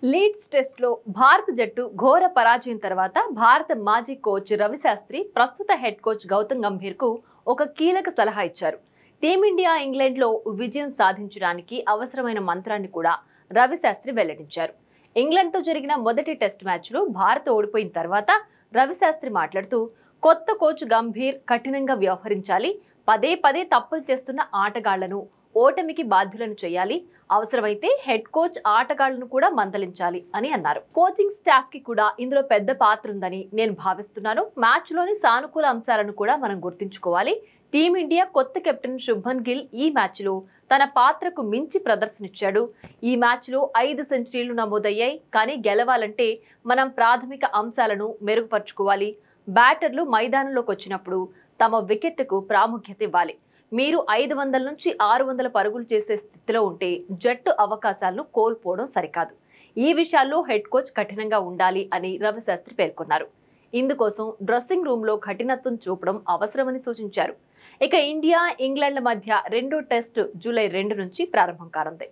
Leads టెస్ట్లో భారత జట్టు ఘోర పరాజయం తర్వాత భారత మాజీ కోచ్ రవిశాస్త్రి ప్రస్తుత హెడ్ కోచ్ గౌతమ్ గంభీర్కు ఒక కీలక సలహా ఇచ్చారు. టీమిండియా ఇంగ్లాండ్లో విజయం సాధించడానికి అవసరమైన మంత్రాన్ని కూడా రవిశాస్త్రి వెల్లడించారు. ఇంగ్లాండ్తో జరిగిన మొదటి టెస్ట్ మ్యాచ్లో భారత్ ఓడిపోయిన తర్వాత రవిశాస్త్రి మాట్లాడుతూ, కొత్త కోచ్ గంభీర్ కఠినంగా వ్యవహరించాలి, పదే పదే తప్పులు చేస్తున్న ఆటగాళ్లను ఓటమికి బాధ్యులను చేయాలి, అవసరమైతే హెడ్ కోచ్ ఆటగాళ్లను కూడా మందలించాలి అని అన్నారు. కోచింగ్ స్టాఫ్ కి కూడా ఇందులో పెద్ద పాత్ర ఉందని నేను భావిస్తున్నాను. మ్యాచ్ లోని సానుకూల అంశాలను కూడా మనం గుర్తుంచుకోవాలి. టీమిండియా కొత్త కెప్టెన్ శుభ్మన్ గిల్ ఈ మ్యాచ్ లో తన పాత్రకు మించి ప్రదర్శనిచ్చాడు. ఈ మ్యాచ్ లో 5 సెంచరీలు నమోదయ్యాయి. కానీ గెలవాలంటే మనం ప్రాథమిక అంశాలను మెరుగుపరుచుకోవాలి. బ్యాటర్లు మైదానంలోకి వచ్చినప్పుడు తమ వికెట్కు ప్రాముఖ్యత ఇవ్వాలి. మీరు 500 నుంచి 600 పరుగులు చేసే స్థితిలో ఉంటే జట్టు అవకాశాలను కోల్పోవడం సరికాదు. ఈ విషయాల్లో హెడ్ కోచ్ కఠినంగా ఉండాలి అని రవిశాస్త్రి పేర్కొన్నారు. ఇందుకోసం డ్రెస్సింగ్ రూమ్లో కఠినత్వం చూపడం అవసరమని సూచించారు. ఇక ఇండియా, ఇంగ్లాండ్ల మధ్య రెండో టెస్ట్ జూలై 2 నుంచి ప్రారంభం కానుంది.